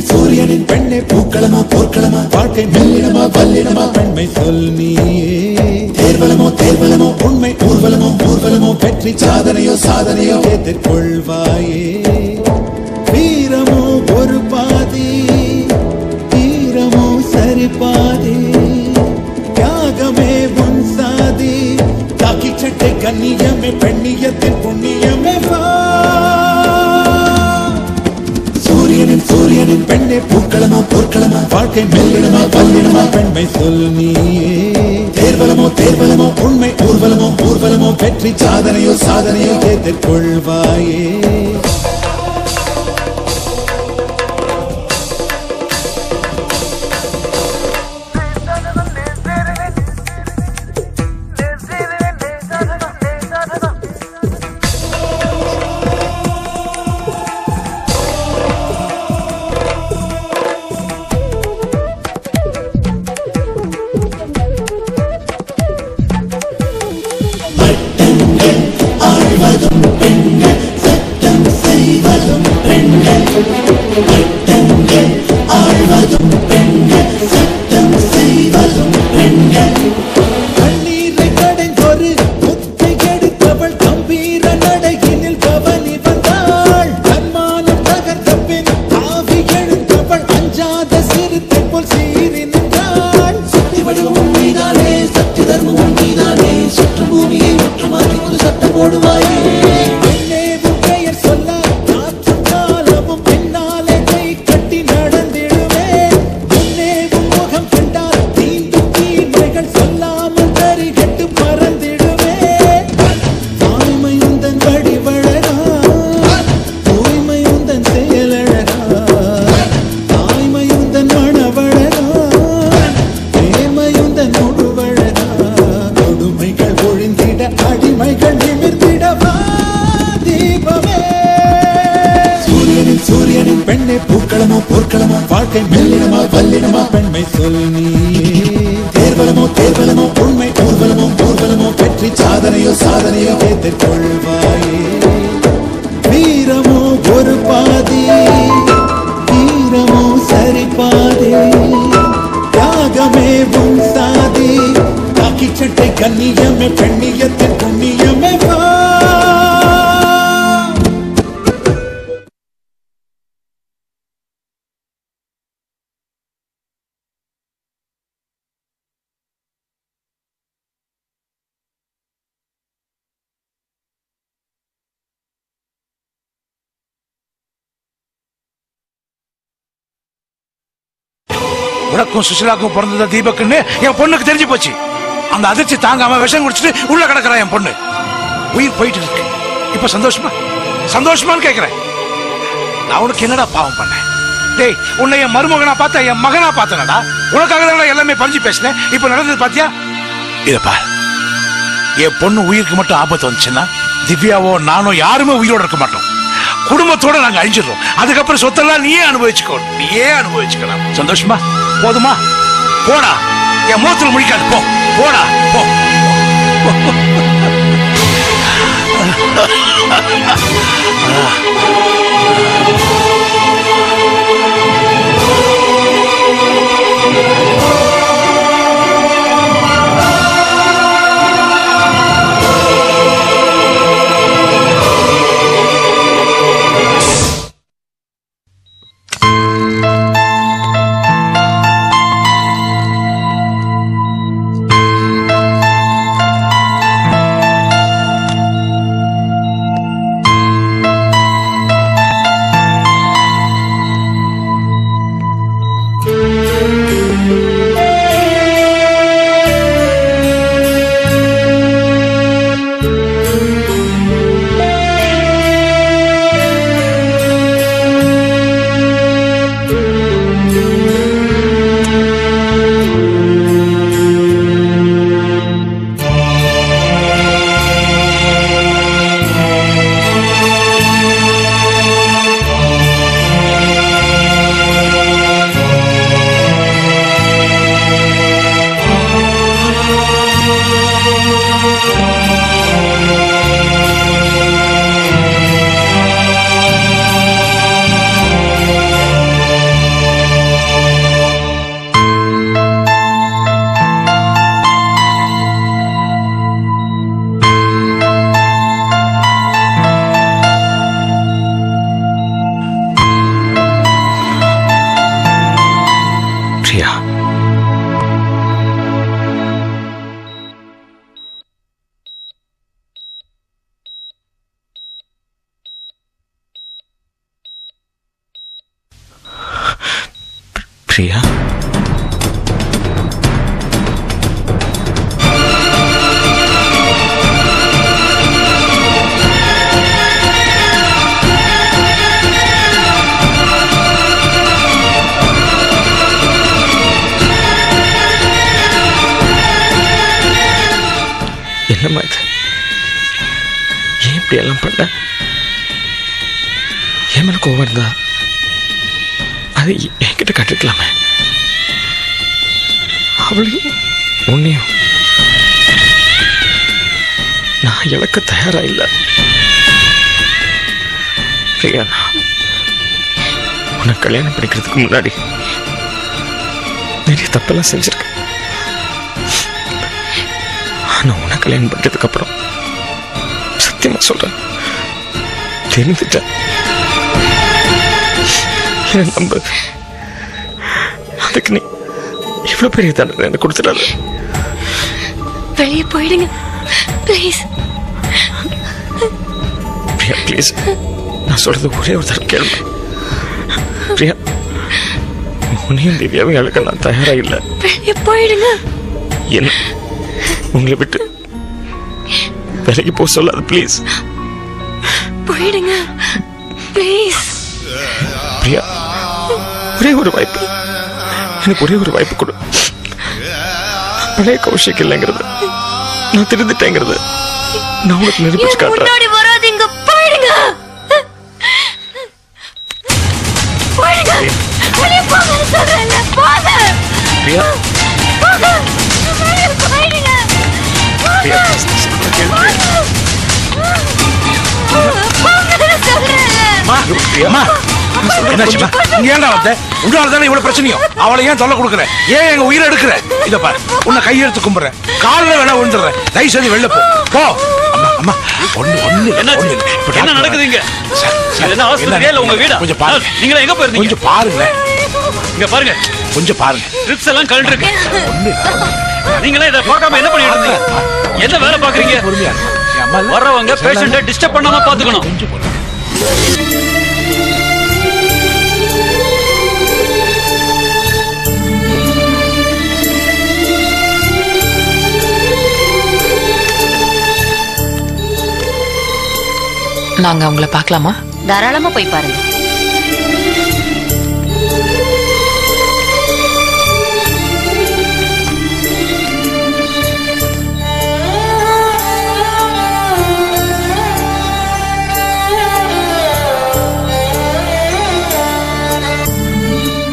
சூரியனின் பெண்ணே பூக்களமா போர்க்களமா வாழ்க்கை மெல்லிடமா வல்லிடமா பெண்மை சொல் நீயே தேர்வலமோ உண்மை ஊர்வலமோ வெற்றி சாதனையோ ஏற்றுக்கொள்வாயே வீரமோ ஒரு பாதி தீரமோ சரி பாதி தியாகமே உன் சாதி தாக்கி சட்டை கண்ணியமே பெண்ணியத்தின் புண்ணியமே சூரியனின் பெண்ணே பூக்களமா போர்க்களமா வாழ்க்கை மெல்லிடமா வல்லிடமா பெண்மை சொல் நீயே தேர்வலமோ உண்மை ஊர்வலமோ வெற்றி சாதனையோ ஏற்றுக்கொள்வாயே சூரியனின் பெண்ணே பூக்களமா போர்க்களமா வாழ்க்கை மெல்லிடமா வல்லிடமா பெண்மை சொல் நீயே தேர்வலமோ உண்மை ஊர்வலமோ வெற்றி சாதனையோ ஏற்றுக்கொள்வாயே வீரமோ ஒரு பாதி தீரமோ சரி பாதி தியாகமே உன் சாதி தாக்கி சட்டை கண்ணியமே பெண்ணியத்தின் புண்ணியமே உனக்கும் சுசிலாக்கும் பிறந்தது தீபக்குன்னு என் பொண்ணுக்கு தெரிஞ்சு போச்சு. அந்த அதிர்ச்சி தாங்காம விஷம் குடிச்சிட்டு உள்ள கிடக்குறான் என் பொண்ணு. உயிர் போயிட்டு இருக்கு. இப்ப சந்தோஷமான்னு கேக்குறேன். நான் உனக்கு என்னடா பாவம் பண்ணேன்? டேய், உன்னை என் மருமகனா பார்த்த என் மகனா பார்த்தனடா. உனக்காக தான் எல்லாமே பறிஞ்சு பேசினேன். இப்ப நடந்தது பாத்தியா? இதப்பா, என் பொண்ணு உயிருக்கு மட்டும் ஆபத்து வந்துச்சுன்னா திவ்யாவோ நானோ யாருமே உயிரோட இருக்க மாட்டோம். குடும்பத்தோட நாங்க அழிஞ்சிடறோம். அதுக்கப்புறம் சொத்தெல்லாம் நீயே அனுபவிச்சுக்கலாம். சந்தோஷமா? போதுமா? போடா, என் முகத்துல முடிக்காது. போடா போ. பிரியா, என்னம்மா இது? ஏன் இப்படி எல்லாம் பண்ண? என் மேல கோவம் இருந்தா அது என்கிட்ட கட்டிருக்கலாமே. அவளையும் உன்னையும் நான் இழக்க தயாரா இல்ல. பிரியா, உன்னை கல்யாணம் பண்ணிக்கிறதுக்கு முன்னாடி நிறைய தப்பெல்லாம் செஞ்சிருக்கேன். ஆனா உன்னை கல்யாணம் பண்றதுக்கு அப்புறம் சத்தியமா சொல்றேன், தெரிஞ்சுட்டேன். நம்ப, அதுக்கு நீ இவ்வளவு பெரிய தண்டனை எனக்கு கொடுத்துடாத. வெளியே போயிடுங்க ப்ளீஸ். பிரியா ப்ளீஸ், நான் சொல்றது ஒரே ஒரு தடவை கேளுங்க. பிரியா, உன்னையும் திவ்யாவையும் இழக்க நான் தயாரா இல்லை. வெளியே போயிடுங்க. என்ன உங்களை விட்டு விலைக்கு போக சொல்லாது ப்ளீஸ். போயிடுங்க ப்ளீஸ். பிரியா, ஒரே ஒரு வாய்ப்பு, எனக்கு ஒரே ஒரு வாய்ப்பு கொடு. பழைய கௌஷிக் இல்லைங்கிறது, நான் திருந்துட்டேங்கிறது நான் உனக்கு நிரூபிச்சு காட்டுறேன். முன்னாடி வராதீங்க, போயிடுங்க. போயிடுங்க, வெளியே போங்க சொல்றேன்ல, போங்க. பிரியா, போங்க, வெளியே போயிடுங்க. பிரியா, கேள்வி. போங்க சொல்றேன்ல. அம்மா, என்னாச்சுமா? இங்க ஏன்டா வந்த? உன்னாலதானே இவ்வளவு பிரச்சனையும். அவளை ஏன் தொல்லை கொடுக்குற? ஏன் எங்க உயிரை எடுக்கிற? இத பாரு, உன்னை கையெடுத்து கும்பிடுறேன், காலில் வேணா விழுந்துடுறேன். தயவு செய்து வெளில போ. போ. அம்மா, அம்மா, என்ன நடக்குதுங்க? உங்க வீடு கொஞ்சம் பாருங்க. நீங்க எங்க போயிருந்தீங்க? கொஞ்சம் பாருங்க. இங்க பாருங்க, கொஞ்சம் பாருங்க. ட்ரிப்ஸ் எல்லாம் கழண்டு இருக்கு. நீங்களே இதை பார்க்காம என்ன பண்ணிட்டு இருந்தீங்க? என்ன வேலை பாக்குறீங்க? பொறுமையா வர்றவங்க பேஷண்ட்டை டிஸ்டர்ப் பண்ணாம பாத்துக்கணும். நாங்க உங்களை பார்க்கலாமா? தாராளமா போய் பாருங்க.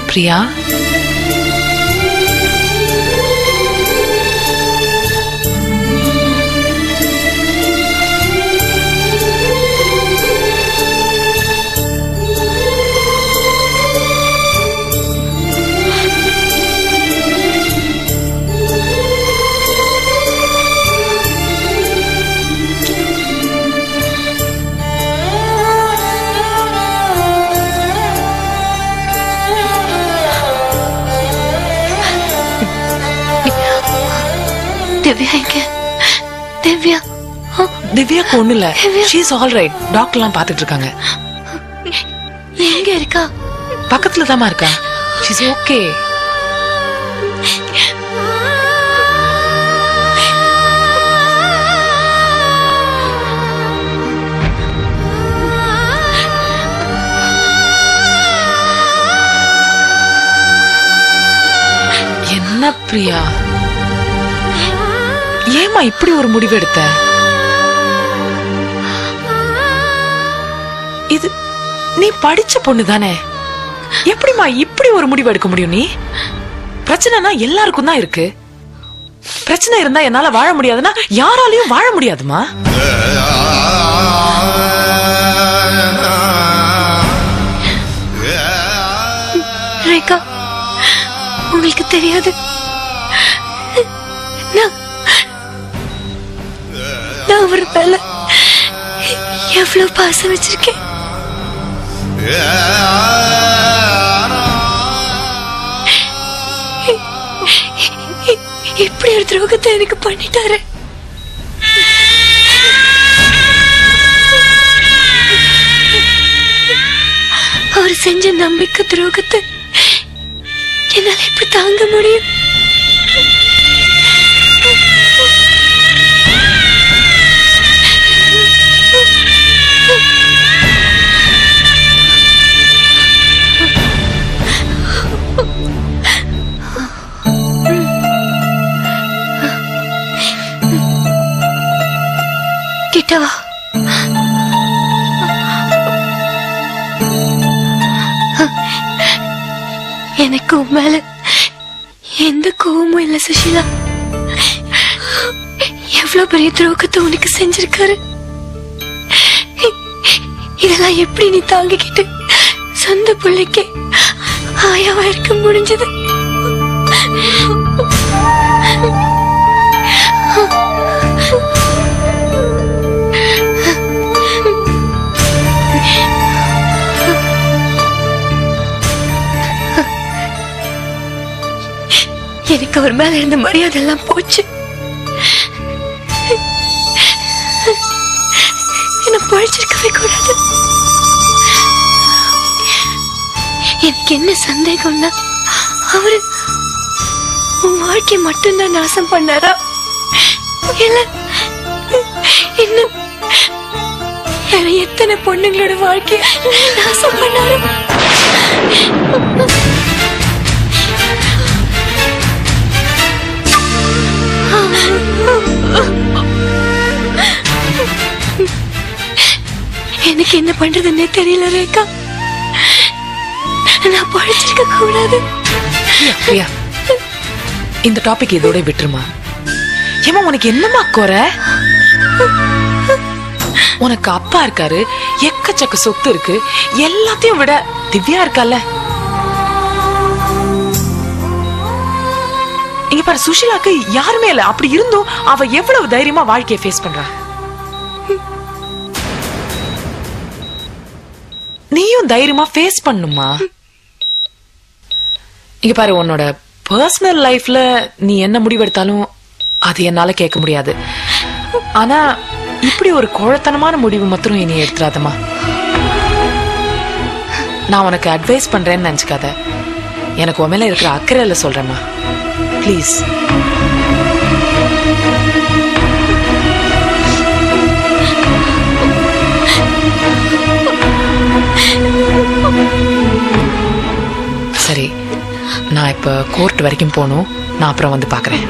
பிரியா, திவ்யா எங்க? திவ்யா திவ்யாக்கு ஒண்ணு இல்ல. She is all right. Doctor எல்லாம் பாத்துட்டு இருக்காங்க. எங்க இருக்கா? பக்கத்துல தான் இருக்கா. She is okay. என்ன பிரியா, ஏமா இப்படி ஒரு முடிவு எடுத்த? இது நீ படிச்ச பொண்ணு தானே, எப்படிமா இப்படி ஒரு முடிவு எடுக்க முடியும்? நீ பிரச்சனைனா எல்லாருக்கும் தான் இருக்கு. பிரச்சனை இருந்தா என்னால வாழ முடியாதுன்னா யாராலையும் வாழ முடியாதுமா. ரேகா, உங்களுக்கு தெரியாது, நான் ஒரு மேல எவ்வளவு பாசம் வச்சிருக்கேன். இப்படி ஒரு துரோகத்தை எனக்கு பண்ணிட்டாரு. அவர் செஞ்ச நம்பிக்கை துரோகத்தை என்னால இப்படி தாங்க முடியும்? கிட்டவா எனக்கு உன் மேல எந்த கோவமும் இல்ல சுஷீலா. எவ்வளவு பெரிய துரோகத்தை உனக்கு செஞ்சிருக்காரு. இதெல்லாம் எப்படி நீ தாங்கிக்கிட்டு சொந்த பிள்ளைக்கு ஆயாவா இருக்க முடிஞ்சது? எனக்கு அவர் மேல இருந்த மரியாதை எல்லாம் போச்சு. என்ன பழிச்சிருக்கவே கூடாது. எனக்கு என்ன சந்தேகம்னா, அவரு உன் வாழ்க்கை மட்டும்தான் நாசம் பண்ணாரா, இல்ல இன்னும் எத்தனை பொண்ணுங்களோட வாழ்க்கைய நாசம் பண்ணாரு? எனக்கு என்ன பண்றதுன்னே தெரியல ரேகா. நான் பழிச்சிருக்க கூடாது. பிரியா, இந்த டாபிக் இதோட விட்டுருமா. ஏமா உனக்கு என்னமா குறை? உனக்கு அப்பா இருக்காரு, எக்கச்சக்க சொத்து இருக்கு, எல்லாத்தையும் விட திவ்யா இருக்கால. இங்க பாரு, சுஷீலாக்கு யாருமே இல்ல. அப்படி இருந்தும் அவ எவ்வளவு தைரியமா வாழ்க்கையை ஃபேஸ் பண்றா. நீயும் தைரியமா ஃபேஸ் பண்ணுமா. இங்க பாரு, உன்னோட பர்சனல் லைஃப்ல நீ என்ன முடிவெடுத்தாலும் அது என்னால கேட்க முடியாது. ஆனா இப்படி ஒரு கோழத்தனமான முடிவு மாத்திரம் இனி எடுத்துறாதமா. நான் உனக்கு அட்வைஸ் பண்றேன்னு நினைச்சுக்காத. எனக்கு உன் மேல இருக்கிற அக்கறையில சொல்றேம்மா, ப்ளீஸ். சரி, நான் இப்ப கோர்ட் வரைக்கும் போகணும். நான் அப்புறம் வந்து பாக்குறேன்.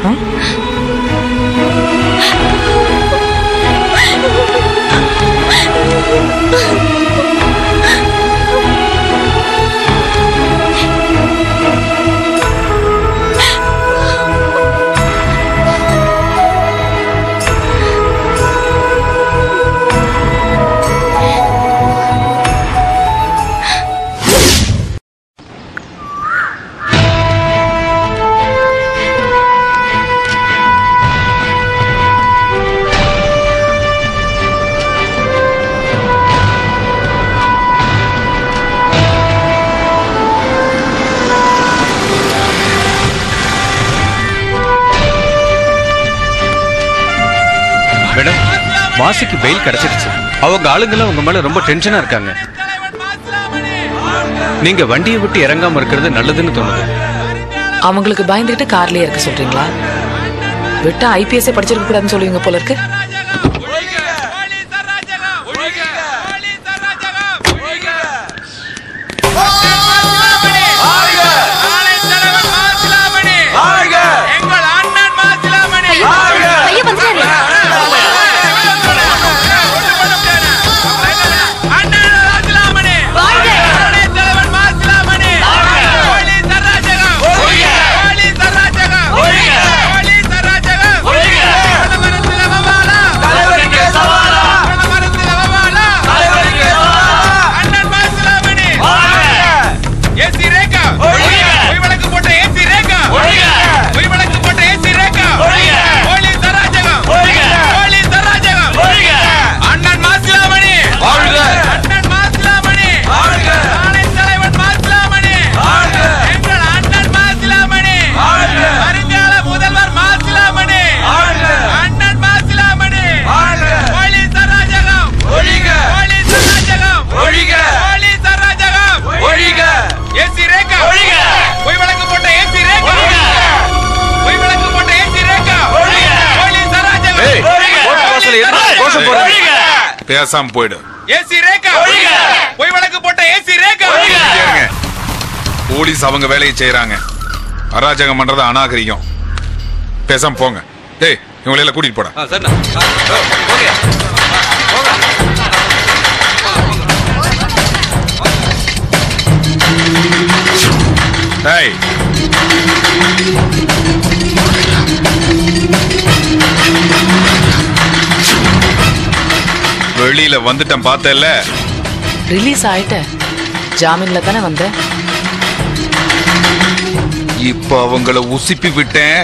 மேடம், வாசிக்கு பெயில் கிடைச்சிருச்சு. அவங்க ஆளுங்கெல்லாம் உங்க மேல ரொம்ப டென்ஷனா இருக்காங்க. நீங்க வண்டியை விட்டு இறங்காம இருக்கிறது நல்லதுன்னு தோணுது. அவங்களுக்கு பயந்துட்டு கார்லயே இருக்க சொல்றீங்களா? விட்டா ஐபிஎஸ் படிச்சிருக்க கூடாதுன்னு சொல்லுவீங்க போல இருக்கு. தலைவர் பேசாம போயிடு. ஏசி ரேகா போய் வழக்கு போட்ட ஏசி ரேகா. போலீஸ் அவங்க வேலையை செய்யறாங்க. அராஜகம் பண்றது அநாகரிகம். பேசாம போங்க. டேய் இவங்கள கூட்டிட்டு போடா. டேய் வெளியில வந்துட்டேன் பார்த்தல. ரிலீஸ் ஆயிட்ட ஜாமீன்ல தானே வந்த. இப்ப அவங்கள உசுப்பி விட்டேன்.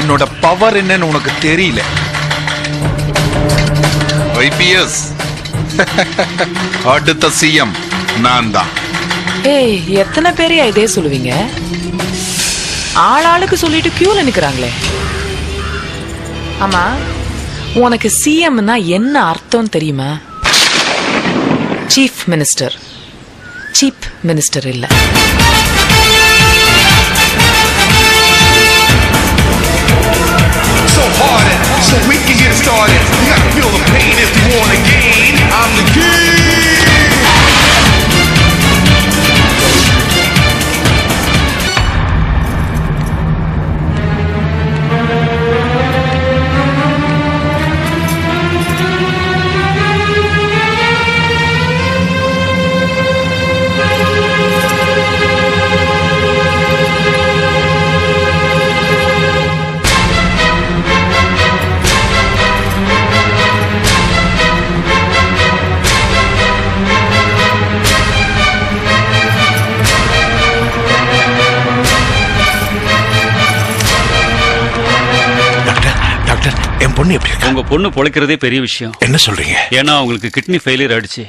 என்னோட பவர் என்னன்னு உனக்கு தெரியல. ஐபிஎஸ் அடுத்த சிஎம் நான் தான். ஏய் எத்தனை பேரையா இதே சொல்லுவீங்க? ஆளாளுக்கு சொல்லிட்டு கியூல நிக்கிறாங்களே. ஆமா உனக்கு சிஎம்னா என்ன அர்த்தம் தெரியுமா? சீஃப் மினிஸ்டர், சீப் மினிஸ்டர் இல்ல. So hard so we can get started. You gotta feel the pain if you wanna gain. I'm the king. என் பொண்ணு எப்படி இருக்கு? உங்க பொண்ணு பொழைக்கிறதே பெரிய விஷயம். என்ன சொல்றீங்க? ஏன்னா அவங்களுக்கு கிட்னி ஃபெயிலியர் ஆயிடுச்சு.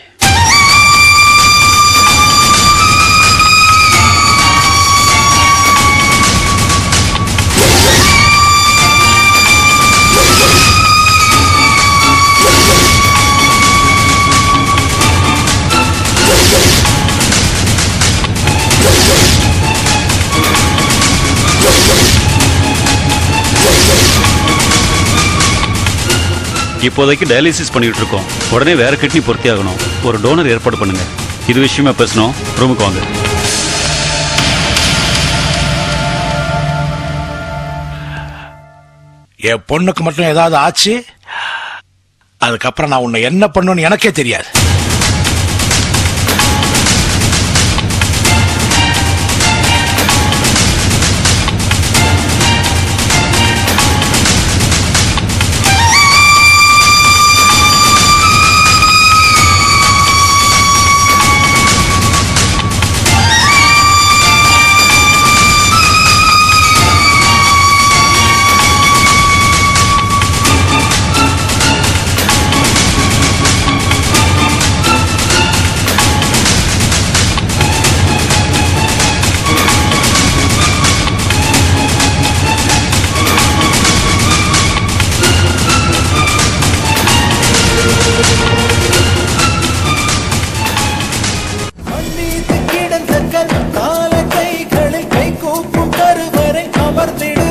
இப்போதைக்கு டயாலிசிஸ் பண்ணிட்டு இருக்கோம். உடனே வேற கிட்னி பொருத்தி ஆகணும். ஒரு டோனர் ஏற்பாடு பண்ணுங்க. இது விஷயமா பேசணும். ரூமுக்கு வாங்க. என் பொண்ணுக்கு மட்டும் ஏதாவது ஆச்சு, அதுக்கப்புறம் நான் உன்னை என்ன பண்ணுன்னு எனக்கே தெரியாது. கால கைகளில் கை கூப்பும் கருவறை அமர்ந்திடு